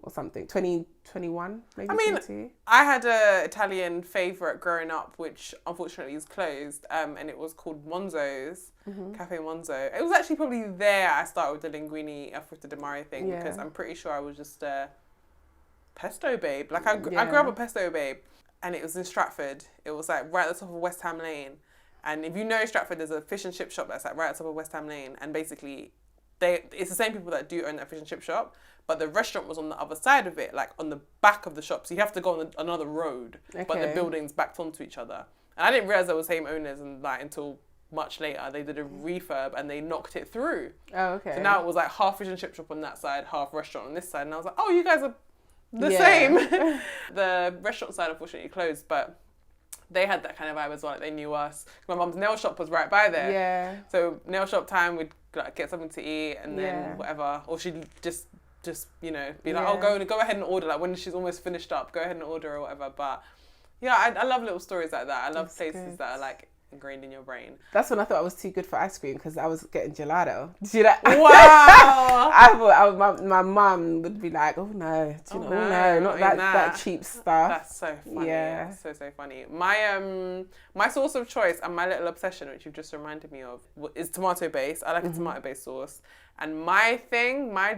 or something. 21, maybe. I mean, 22. I had a Italian favourite growing up, which unfortunately is closed, and it was called Monzo's, Cafe Monzo. It was actually probably there I started with the linguine frutta di mare thing, because I'm pretty sure I was just a pesto babe. Like I grew up a pesto babe, and it was in Stratford. It was like right at the top of West Ham Lane. And if you know Stratford, there's a fish and chip shop that's like right at the top of West Ham Lane, and basically it's the same people that do own that fish and chip shop, but the restaurant was on the other side of it, like on the back of the shop. So you have to go on another road, but the buildings backed onto each other. And I didn't realise they were the same owners until much later. They did a refurb and they knocked it through. Oh, okay. So now it was like half fish and chip shop on that side, half restaurant on this side. And I was like, oh, you guys are the same. The restaurant side unfortunately closed, but they had that kind of vibe as well. Like they knew us. My mum's nail shop was right by there. Yeah. So nail shop time, we'd like get something to eat and then whatever. Or she'd just be like, oh, go ahead and order. Like when she's almost finished up, go ahead and order or whatever. But yeah, I love little stories like that. I love places that are like ingrained in your brain. That's when I thought I was too good for ice cream, because I was getting gelato. Do you know? Wow! I thought my mum would be like, oh no, not that cheap stuff. That's so funny. Yeah, that's so funny. My sauce of choice and my little obsession, which you've just reminded me of, is tomato based. I like a tomato based sauce. And my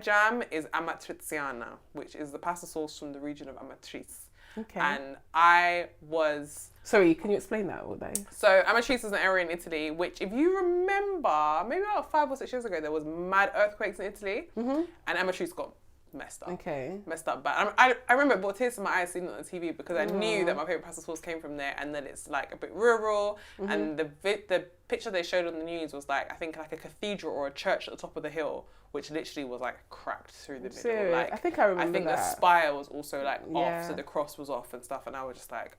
jam is amatriciana, which is the pasta sauce from the region of Amatrice. Okay. And I was... Sorry, can you explain that all day? So Amatrice is an area in Italy, which if you remember, maybe about 5 or 6 years ago, there was mad earthquakes in Italy. Mm-hmm. And Amatrice got messed up. Okay. Messed up bad. I remember it brought tears to my eyes seeing it on the TV, because I knew that my favourite pasta sauce came from there, and then it's like a bit rural. Mm-hmm. And the picture they showed on the news was like, I think like a cathedral or a church at the top of the hill, which literally was like cracked through the middle. Like, I think I remember that. The spire was also like off, so the cross was off and stuff, and I was just like,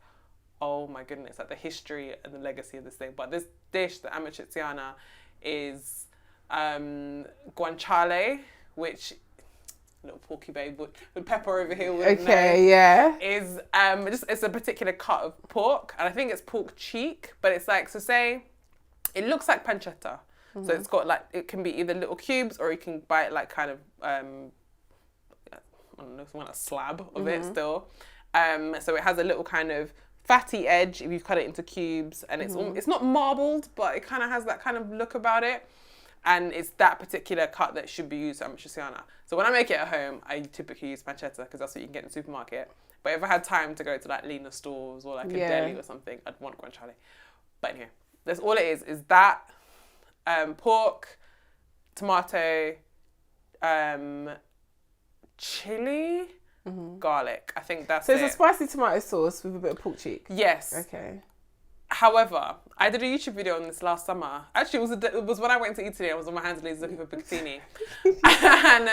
oh my goodness, like the history and the legacy of this thing. But this dish, the amatriciana, is guanciale, which little porky babe with pepper over here. Is it's a particular cut of pork, and I think it's pork cheek, but it's like, so say it looks like pancetta. Mm-hmm. So it's got like, it can be either little cubes or you can buy it like kind of I don't know, some kind of slab of it still. So it has a little kind of fatty edge if you cut it into cubes, and it's not marbled, but it kind of has that kind of look about it. And it's that particular cut that should be used at Matriciana. So when I make it at home, I typically use pancetta because that's what you can get in the supermarket. But if I had time to go to like Lena stores or like a deli or something, I'd want guanciale. But anyway, that's all it is that pork, tomato, chili, garlic. I think that's it. So it's a spicy tomato sauce with a bit of pork cheek? Yes. Okay. However, I did a YouTube video on this last summer. Actually, it was when I went to Italy. I was on my hands and knees looking for bucatini. And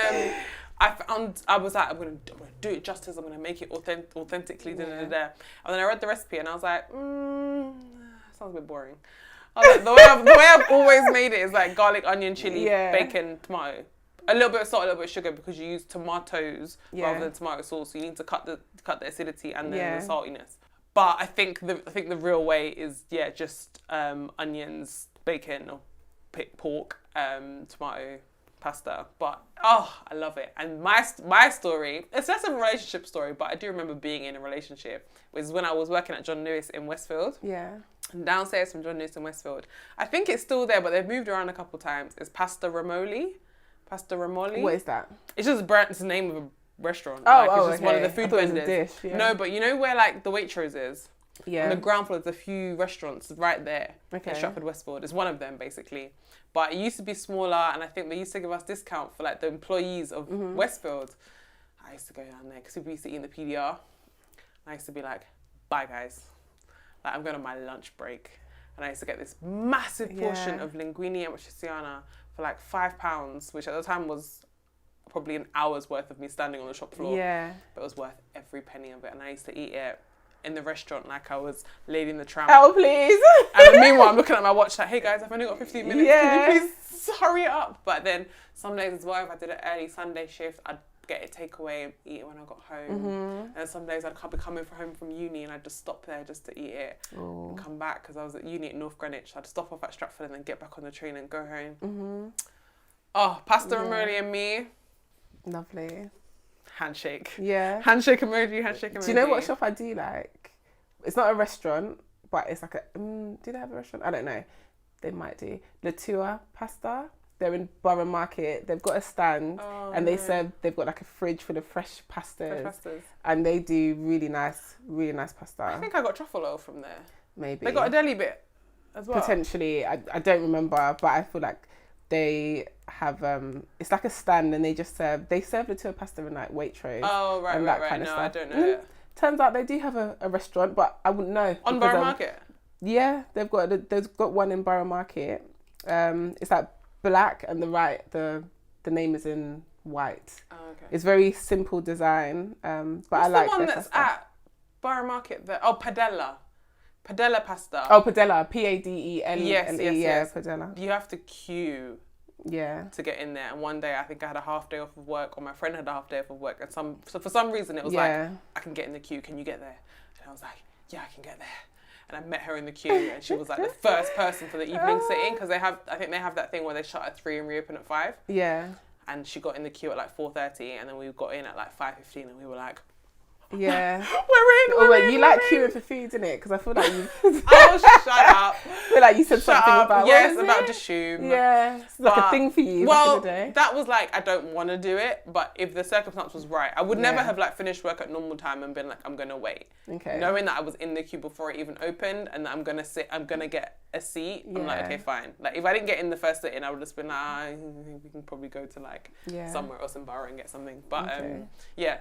I was like, I'm gonna do it justice. I'm gonna make it authentically. Da, da, da, da. And then I read the recipe and I was like, sounds a bit boring. I was like, the way I've always made it is like garlic, onion, chili, bacon, tomato. A little bit of salt, a little bit of sugar because you use tomatoes rather than tomato sauce. So you need to cut the acidity and then the saltiness. But I think the real way is just onions, bacon, or pork, tomato, pasta. But I love it. And my story, it's less of a relationship story, but I do remember being in a relationship. It was when I was working at John Lewis in Westfield. Yeah. And downstairs from John Lewis in Westfield, I think it's still there, but they've moved around a couple times. It's Pasta Ramoli. What is that? It's just it's the name of a restaurant. It's just one of the food vendors. Dish, No, but you know where like the Waitrose is? Yeah. On the ground floor, there's a few restaurants right there in Stratford Westfield. It's one of them basically. But it used to be smaller, and I think they used to give us discount for like the employees of Westfield. I used to go down there because we used to eat in the PDR. I used to be like, bye guys. Like I'm going on my lunch break. And I used to get this massive portion of linguine and matriciana for like £5, which at the time was probably an hour's worth of me standing on the shop floor. Yeah. But it was worth every penny of it. And I used to eat it in the restaurant like I was Lady in the Tramp. Oh, please. And meanwhile, I'm looking at my watch like, hey guys, I've only got 15 minutes. Can you please hurry up? But then some days as well, if I did an early Sunday shift, I'd get a takeaway and eat it when I got home. And some days I'd be coming home from uni and I'd just stop there just to eat it and come back because I was at uni at North Greenwich. I'd stop off at Stratford and then get back on the train and go home. Oh, pasta ramoli and me. Lovely. Handshake. Yeah. Handshake emoji, handshake emoji. Do you know what shop I do like? It's not a restaurant, but it's like a... do they have a restaurant? I don't know. They might do. Latua Pasta. They're in Borough Market. They've got a stand and they've got like a fridge full of fresh pastas. And they do really nice pasta. I think I got truffle oil from there. Maybe. They got a deli bit as well. Potentially. I don't remember, but I feel like they have, it's like a stand and they serve Latua pasta in like Waitrose. Oh, right, and right. Kind of no, stuff. I don't know it. Turns out they do have a restaurant, but I wouldn't know. On Borough Market? Yeah, they've got one in Borough Market. It's like black and the name is in white. Oh, okay. It's very simple design, but What's I like the one that's pasta? At Borough Market there? Oh, Padella pasta. Oh, Padella, Padele. Yes. Padella. You have to queue to get in there. And one day I think I had a half day off of work, or my friend had a half day off of work, and so for some reason it was like, I can get in the queue, can you get there? And I was like, yeah, I can get there. And I met her in the queue, and she was like the first person for the evening sitting, because I think they have that thing where they shut at 3 and reopen at 5. Yeah. And she got in the queue at like 4:30, and then we got in at like 5:15, and we were like, yeah, we're in. You like queuing for food, innit? Because I feel like you. Oh, shut up! I feel like you said something about about Dishoom. Yeah, it's like a thing for you. Well, back in the day. That was like, I don't want to do it, but if the circumstance was right, I would never have like finished work at normal time and been like, I'm gonna wait. Okay. Knowing that I was in the queue before it even opened, and that I'm gonna get a seat. I'm like, okay, fine. Like if I didn't get in the first sitting, I would just been like, we can probably go to like somewhere else in Borough and get something. But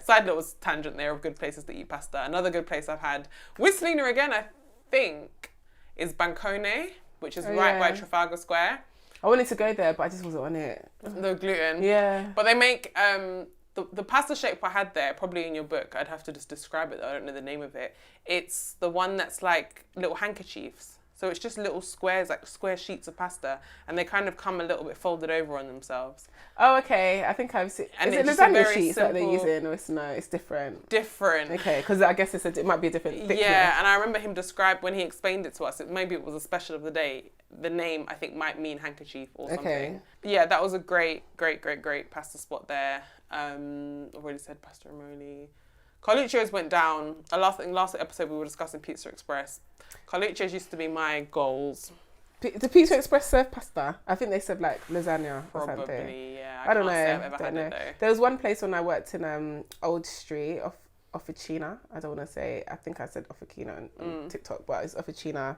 side little tangent there of good places to eat pasta. Another good place I've had with Selena again, I think, is Bancone, which is right by Trafalgar Square. I wanted to go there, but I just wasn't on it. The gluten. Yeah. But they make the pasta shape I had there, probably in your book. I'd have to just describe it though. I don't know the name of it. It's the one that's like little handkerchiefs. So it's just little squares, like square sheets of pasta, and they kind of come a little bit folded over on themselves. Oh, okay. I think I've seen. And is it lasagna sheets that they're using, or it's different? Different. Okay, because I guess it might be a different thickness. Yeah, and I remember him when he explained it to us. Maybe it was a special of the day. The name I think might mean handkerchief or something. Okay. But yeah, that was a great pasta spot there. I've already said pasta ramoli. Carluccio's went down. Last episode we were discussing Pizza Express. Carluccio's used to be my goals. The Pizza Express serve pasta. I think they serve like lasagna or something. Probably, yeah. I don't know. Say I've ever had it, though. There was one place when I worked in Old Street off Officina. I don't want to say. I think I said Officina on TikTok, but it's Officina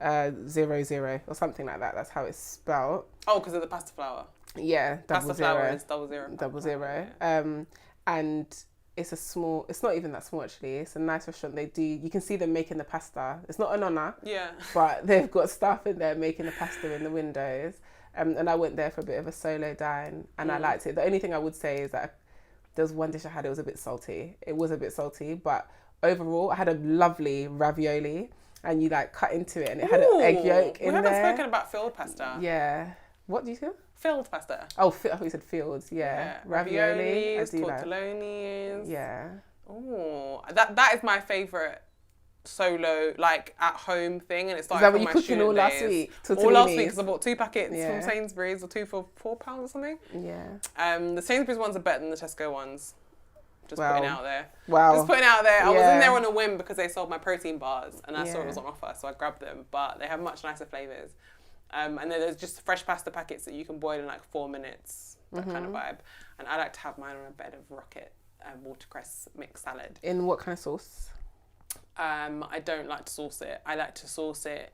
00 or something like that. That's how it's spelled. Oh, because of the pasta flour. Yeah, pasta flour is 00. 00. Yeah. And it's not even that small actually. It's a nice restaurant. You can see them making the pasta. It's not a nonna. Yeah. But they've got staff in there making the pasta in the windows. And I went there for a bit of a solo dine and I liked it. The only thing I would say is that there was one dish I had, it was a bit salty. It was a bit salty, but overall I had a lovely ravioli and you like cut into it and it had an egg yolk in there. We haven't spoken about filled pasta. Yeah. What do you say? Filled pasta. Oh, I thought you said fields. Yeah. Raviolis, tortellonis. Yeah. Oh, that is my favourite solo, like, at-home thing. And it started from my student days. Is that what you cooking all last week? All last week, because I bought 2 packets from Sainsbury's, or 2 for £4 or something. Yeah. The Sainsbury's ones are better than the Tesco ones. Just putting it out there. Wow. Just putting it out there. I was in there on a whim because they sold my protein bars and I saw it was on offer, so I grabbed them. But they have much nicer flavours. And then there's just fresh pasta packets that you can boil in like 4 minutes, that kind of vibe. And I like to have mine on a bed of rocket watercress mixed salad. In what kind of sauce? I don't like to sauce it. I like to sauce it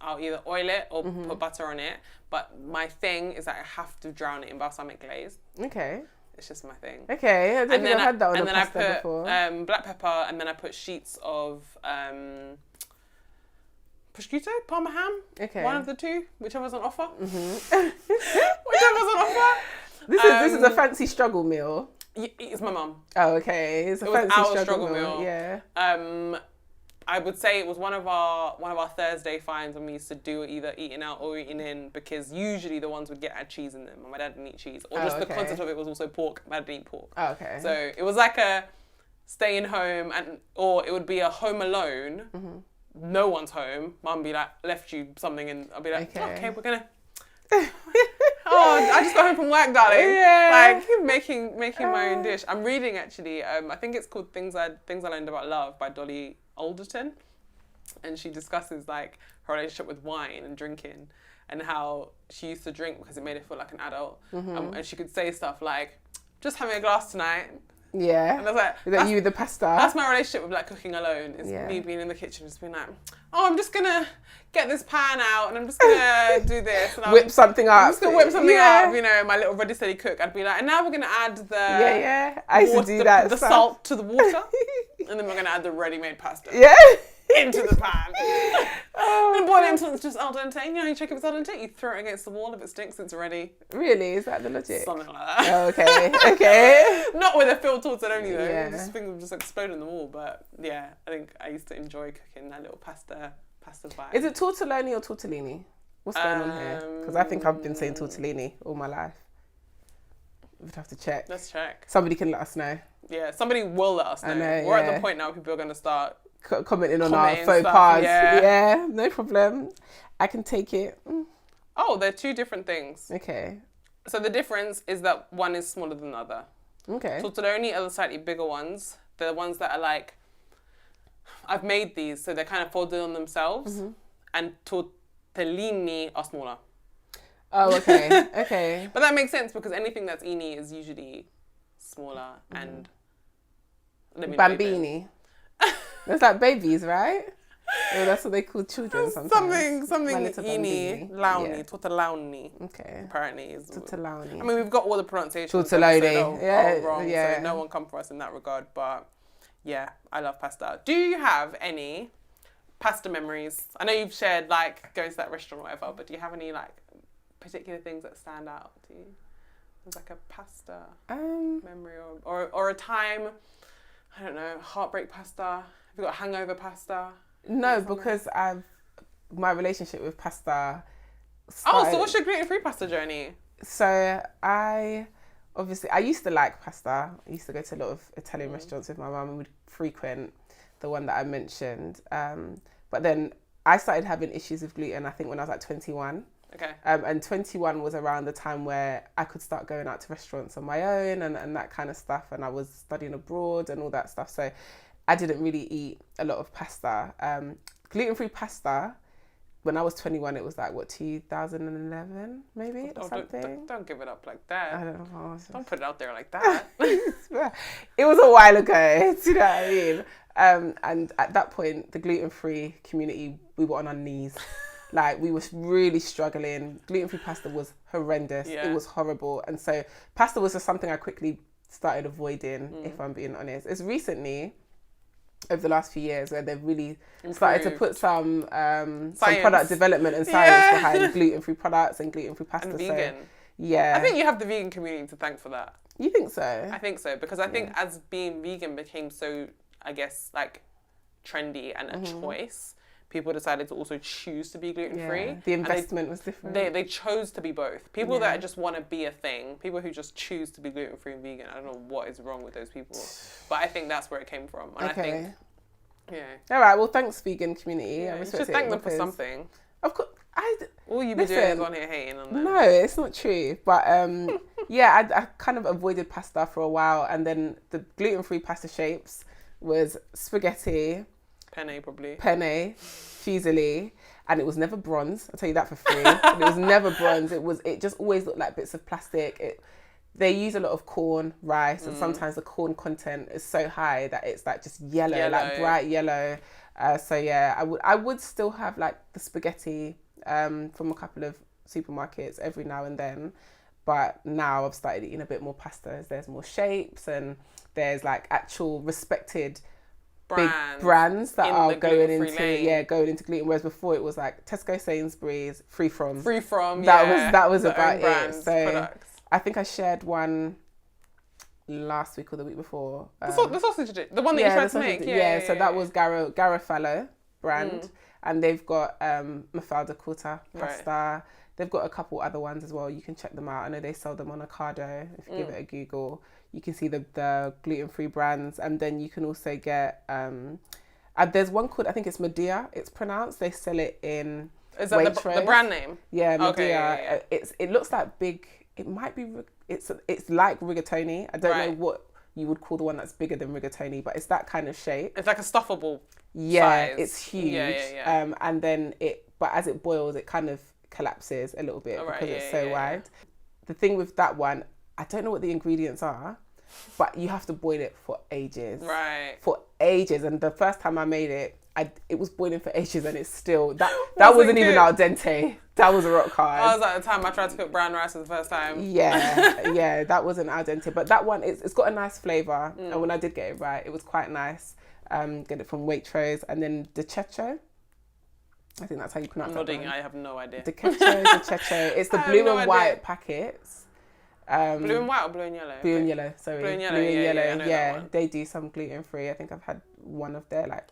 I'll either oil it or put butter on it. But my thing is that I have to drown it in balsamic glaze. Okay. It's just my thing. Okay, I don't think I've had that on a pasta before. And then I put black pepper, and then I put sheets of prosciutto, parma ham. Okay. One of the two, whichever's on offer. Whichever's on offer. This is a fancy struggle meal. It's my mum. Oh, okay. It was our struggle meal. Yeah. I would say it was one of our Thursday finds when we used to do either eating out or eating in, because usually the ones would add cheese in them and my dad didn't eat cheese, or the concept of it was also pork. My dad didn't eat pork. Oh, okay. So it was like a staying home, or it would be a home alone. No one's home. Mum be like, left you something, and I'll be like, okay, we're gonna. I just got home from work, darling. Yeah. Like making my own dish. I'm reading actually. I think it's called Things I Learned About Love by Dolly Alderton, and she discusses like her relationship with wine and drinking, and how she used to drink because it made her feel like an adult, and she could say stuff like, "Just having a glass tonight." Yeah. And I was like, is that you, the pasta? That's my relationship with like cooking alone. Is me being in the kitchen, just being like, "Oh, I'm just gonna get this pan out and I'm just gonna do this." And whip something up. I'm just gonna whip something up. You know, my little ready steady cook. I'd be like, and now we're gonna add the I used to do that. The salt to the water, and then we're gonna add the ready-made pasta. Yeah. Into the pan. And boil it until it's just al dente. You know, you check if it's al dente, you throw it against the wall. If it stinks, it's ready. Really? Is that the logic? Something like that. Oh, okay. Not with a filled tortelloni though. Yeah. This thing would just explode in the wall. But yeah, I think I used to enjoy cooking that little pasta vibe. Is it tortelloni or tortellini? What's going on here? Because I think I've been saying tortellini all my life. We'd have to check. Let's check. Somebody can let us know. Yeah, somebody will let us know. We're at the point now people are going to start commenting on our faux pas. Yeah, no problem. I can take it. Oh, they're 2 different things. Okay. So the difference is that one is smaller than the other. Okay. Tortelloni are the slightly bigger ones. They're the ones that are like, I've made these, so they're kind of folded on themselves. And tortellini are smaller. Oh, okay. Okay. But that makes sense because anything that's ini is usually smaller and bambini. It's like babies, right? Oh, that's what they call children sometimes. Something ini, launi, tortelloni. Okay. Apparently is tortelloni. I mean, we've got all the pronunciations. Tortelloni. Wrong, so no one come for us in that regard. But yeah, I love pasta. Do you have any pasta memories? I know you've shared like going to that restaurant or whatever, but do you have any like particular things that stand out to you? There's like a pasta memory or a time, I don't know, heartbreak pasta. Have you got hangover pasta? No, because my relationship with pasta started. Oh, so what's your gluten-free pasta journey? So I used to like pasta. I used to go to a lot of Italian restaurants with my mum and we'd frequent the one that I mentioned. But then I started having issues with gluten, I think when I was like 21. Okay. And 21 was around the time where I could start going out to restaurants on my own and that kind of stuff. And I was studying abroad and all that stuff. So I didn't really eat a lot of pasta. Gluten-free pasta when I was 21, it was like, what, 2011 maybe, or something? Don't give it up like that. I don't know. Don't put it out there like that. It was a while ago, do you know what I mean? And at that point, the gluten-free community, we were on our knees. Like, we were really struggling. Gluten-free pasta was horrendous. Yeah. It was horrible. And so pasta was just something I quickly started avoiding, if I'm being honest. It's recently, over the last few years, where they've really started to put some product development and science behind gluten-free products and gluten-free pasta. And vegan. So, yeah. I think you have the vegan community to thank for that. You think so? I think so, because I think as being vegan became so, I guess, like, trendy and a choice, people decided to also choose to be gluten-free. Yeah. The investment was different. They chose to be both. People that just want to be a thing, people who just choose to be gluten-free and vegan, I don't know what is wrong with those people. But I think that's where it came from. And I think, all right, well, thanks, vegan community. Yeah, I respect you should thank them for something. Of course. All you be doing is on here hating on them. No, it's not true. But I kind of avoided pasta for a while. And then the gluten-free pasta shapes was spaghetti, penne, fusilli, and it was never bronze. I'll tell you that for free. It was never bronze. It just always looked like bits of plastic. They use a lot of corn, rice, and sometimes the corn content is so high that it's like just yellow. Like bright yellow. I would still have like the spaghetti from a couple of supermarkets every now and then. But now I've started eating a bit more pasta. There's more shapes and there's like actual respected big brands that are going into gluten. Whereas before it was like Tesco, Sainsbury's, Free From. That was about it. So products. I think I shared one last week or the week before. The sausage, the one that you tried to make. So that was Garofalo brand, and they've got Mafalda Corta pasta. Right. They've got a couple other ones as well. You can check them out. I know they sell them on Ocado. If you give it a Google, you can see the gluten-free brands. And then you can also get, there's one called, I think it's Medea, it's pronounced. They sell it in Is that the brand name? Yeah, Medea. Okay, it looks like big, it might be, it's like rigatoni. I don't know what you would call the one that's bigger than rigatoni, but it's that kind of shape. It's like a stuffable size. It's huge. And then but as it boils, it kind of collapses a little bit because it's so wide. The thing with that one, I don't know what the ingredients are, but you have to boil it for ages. Right. For ages. And the first time I made it, it was boiling for ages and it's still, that wasn't even al dente. That was a rock hard. I was at the time I tried to cook brown rice for the first time. Yeah, that wasn't al dente. But that one, it's got a nice flavour. And when I did get it right, it was quite nice. Get it from Waitrose. And then the checho. I think that's how you pronounce it. I'm nodding, I have no idea. The checho. It's the blue and white packets. Blue and white or blue and yellow? Blue and yellow, sorry. Blue and yellow, yeah. They do some gluten-free. I think I've had one of their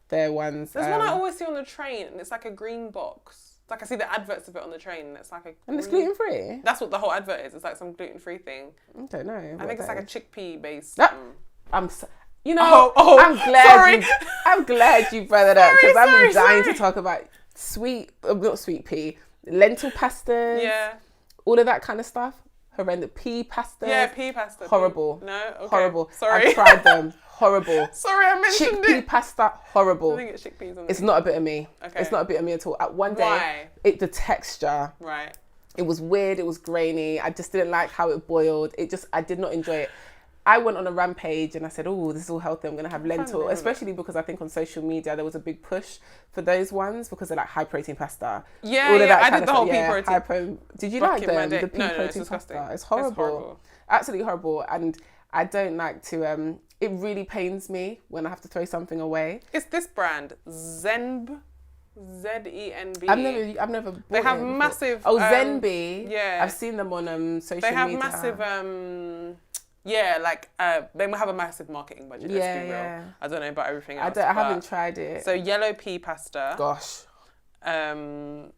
their ones. There's one I always see on the train and it's like a green box. It's like I see the adverts of it on the train and it's like and it's gluten-free? That's what the whole advert is. It's like some gluten-free thing. I don't know. I think it's like a chickpea based. I'm glad you brought it up because I've been dying to talk about not sweet pea, lentil pastas, all of that kind of stuff. Horrendous pea pasta. Yeah, pea pasta. Horrible. No, okay. Horrible. Sorry, I tried them. Horrible. Sorry, I mentioned chickpea pasta. Horrible. I think it's chickpeas. It's not a bit of me. Okay. It's not a bit of me at all. At one day, the texture. Right. It was weird. It was grainy. I just didn't like how it boiled. I did not enjoy it. I went on a rampage and I said, oh, this is all healthy. I'm going to have lentil, especially because I think on social media there was a big push for those ones because they're like high protein pasta. Yeah, I did the whole pea protein. Did you like them? The pea protein it's disgusting. pasta. It's horrible. Absolutely horrible. And I don't like to, it really pains me when I have to throw something away. It's this brand, Zenb. Zenb. I've never bought They have massive... Zenb. Yeah. I've seen them on social media. They have massive... they have a massive marketing budget, let's be real. I don't know about everything else. I haven't tried it. So yellow pea pasta. Gosh. Yellow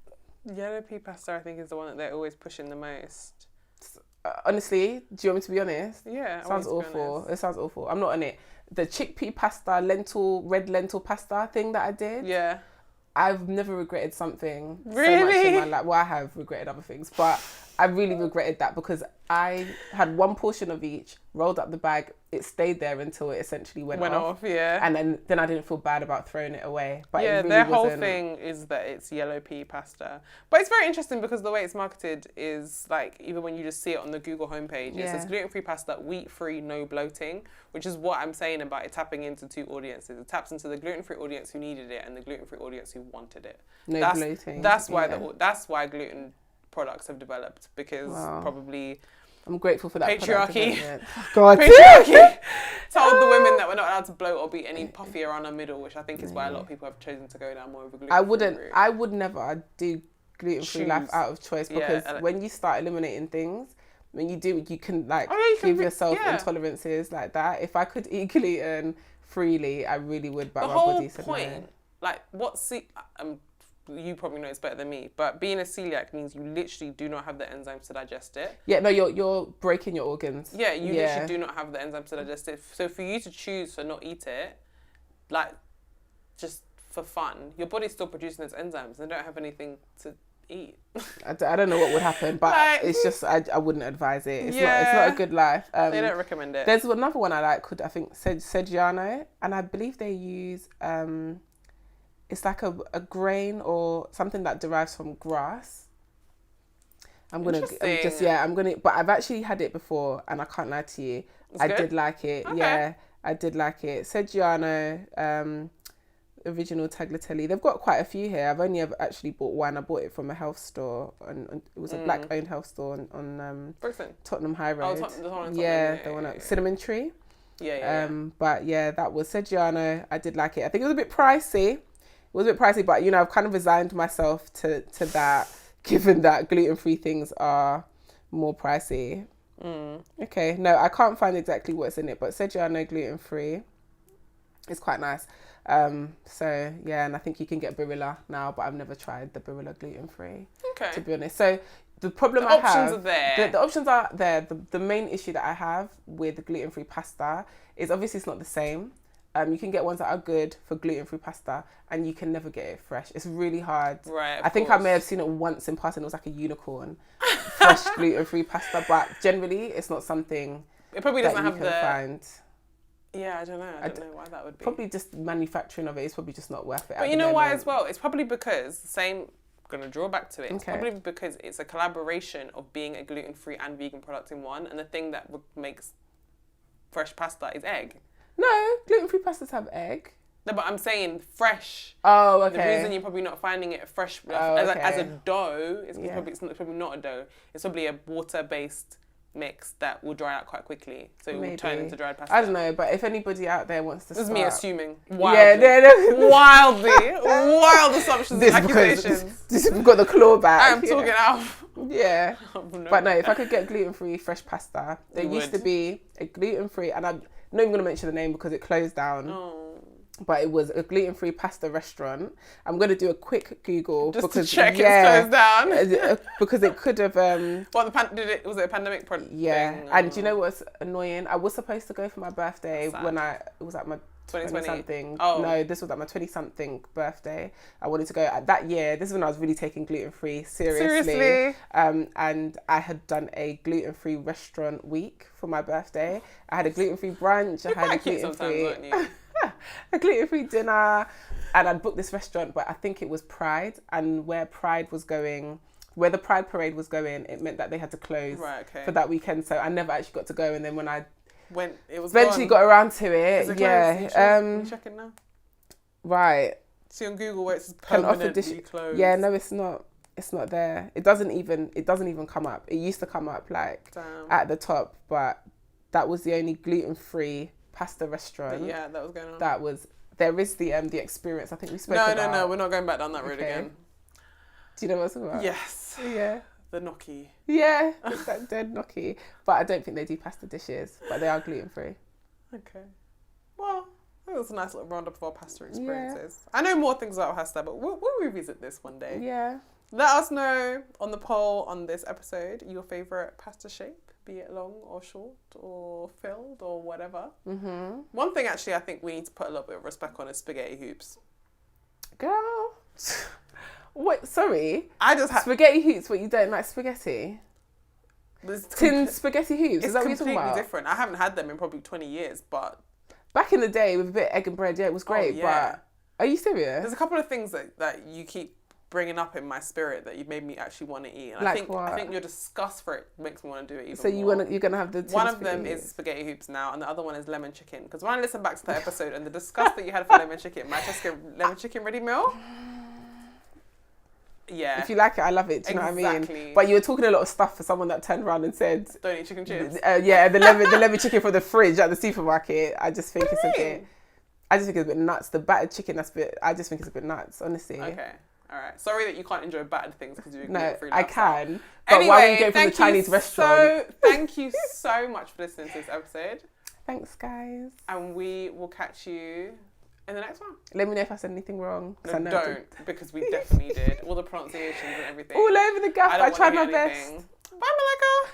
pea pasta, I think, is the one that they're always pushing the most. Honestly, do you want me to be honest? Yeah. Sounds awful. It sounds awful. I'm not on it. The chickpea pasta, red lentil pasta thing that I did. Yeah. I've never regretted something really? so much in my life. Well, I have regretted other things, but I really regretted that because I had one portion of each, rolled up the bag, it stayed there until it essentially went off. Yeah. And then I didn't feel bad about throwing it away. But yeah, it really their whole thing is that it's yellow pea pasta. But it's very interesting because the way it's marketed is like, even when you just see it on the Google homepage, it says gluten-free pasta, wheat-free, no bloating, which is what I'm saying about it tapping into two audiences. It taps into the gluten-free audience who needed it and the gluten-free audience who wanted it. No bloating. That's why gluten products have developed, because probably I'm grateful for that patriarchy. God, patriarchy told the women that we're not allowed to bloat or be any puffy around the middle, which I think is why a lot of people have chosen to go down more of a gluten-free. I would never do gluten-free life out of choice, because when you start eliminating things, when you do, you can give yourself intolerances like that. If I could eat gluten freely, I really would. But my body said no. The whole point, like you probably know it's better than me, but being a celiac means you literally do not have the enzymes to digest it. Yeah, no, you're breaking your organs. Yeah, you literally do not have the enzymes to digest it. So for you to choose to not eat it, like, just for fun, your body's still producing its enzymes. They don't have anything to eat. I don't know what would happen, but it's just, I wouldn't advise it. It's not a good life. They don't recommend it. There's another one I like called, I think, Seggiano, and I believe they use... it's like a grain or something that derives from grass. But I've actually had it before and I can't lie to you. I did like it. Okay. Yeah, I did like it. Seggiano, original tagliatelle. They've got quite a few here. I've only ever actually bought one. I bought it from a health store, and it was a black-owned health store on Tottenham High Road. The one at Cinnamon Tree. But yeah, that was Seggiano. I did like it. I think it was a bit pricey. But I've kind of resigned myself to that, given that gluten-free things are more pricey. Okay, no, I can't find exactly what's in it, but Seggiano gluten-free is quite nice. And I think you can get Barilla now, but I've never tried the Barilla gluten-free, to be honest. So the problem the options are there. The main issue that I have with the gluten-free pasta is obviously it's not the same. You can get ones that are good for gluten-free pasta, and you can never get it fresh. It's really hard. Right. I think I may have seen it once in passing. It was like a unicorn, fresh gluten-free pasta. But generally, it's not something it probably doesn't have find. Yeah, I don't know. I don't know why that would be. Probably just manufacturing of it is probably just not worth it. But you know why as well? It's probably because I'm going to draw back to it. It's probably because it's a collaboration of being a gluten-free and vegan product in one, and the thing that makes fresh pasta is egg. No, gluten-free pastas have egg. No, but I'm saying fresh. Oh, okay. The reason you're probably not finding it fresh as a dough is because it's probably not a dough. It's probably a water-based mix that will dry out quite quickly. So it will turn into dried pasta. I don't know, but if anybody out there wants to This is me assuming. Wildly. Wild assumptions and accusations. We've got the claw back. I'm talking out. Yeah. But no, if I could get gluten-free fresh pasta, there used to be a gluten-free, and I'm not even going to mention the name because it closed down. But it was a gluten-free pasta restaurant. I'm going to do a quick Google just to check it's closed down. Because it could have. Was it a pandemic project? Yeah, thing, and do you know what's annoying? I was supposed to go for my birthday when it was at my 20-something. Oh no, this was at my 20-something birthday. I wanted to go that year. This is when I was really taking gluten-free seriously. And I had done a gluten-free restaurant week for my birthday. I had a gluten-free brunch. I had a gluten-free. A gluten-free dinner, and I'd booked this restaurant, but I think it was Pride, and where the Pride Parade was going, it meant that they had to close for that weekend, so I never actually got to go. And then when I eventually got around to it, you check it now. Right. See on Google where it says permanently closed. Yeah, no, it's not. It's not there. It doesn't even come up. It used to come up at the top, but that was the only gluten-free pasta restaurant. That was going on. There is the Experience. I think we spoke about. No, we're not going back down that road again. Do you know what I'm talking about? Yes. Yeah. The gnocchi. Yeah, it's that dead gnocchi. But I don't think they do pasta dishes, but they are gluten-free. Okay. Well, that was a nice little roundup of our pasta experiences. Yeah. I know more things about pasta, but we'll revisit this one day. Yeah. Let us know on the poll on this episode your favourite pasta shape, be it long or short or filled or whatever. Mm-hmm. One thing actually I think we need to put a little bit of respect on is spaghetti hoops. Girl. Wait, sorry? I just spaghetti hoops, but you don't like spaghetti? Tin spaghetti hoops. Is that what you're talking about? It's completely different. I haven't had them in probably 20 years, but... Back in the day, with a bit of egg and bread, yeah, it was great, but... Are you serious? There's a couple of things that you keep bringing up in my spirit that you've made me actually want to eat. And I think your disgust for it makes me want to do it even more. So you're going to have the tin one of them is spaghetti hoops now, and the other one is lemon chicken. Because when I listen back to the episode and the disgust that you had for lemon chicken, Manchester lemon chicken ready meal... Yeah. If you like it, I love it. Do you know what I mean? But you were talking a lot of stuff for someone that turned around and said... Don't eat chicken chips. The lemon chicken from the fridge at the supermarket. I just think it's a bit... I just think it's a bit nuts. The battered chicken, I just think it's a bit nuts, honestly. Okay. All right. Sorry that you can't enjoy battered things because you're gluten-free. I can. But anyway, why would you go from the Chinese restaurant? Thank you so much for listening to this episode. Thanks, guys. And we will catch you in the next one. Let me know if I said anything wrong. No, don't, because we definitely did. All the pronunciations and everything. All over the gaff. I tried my best. Bye, Malika.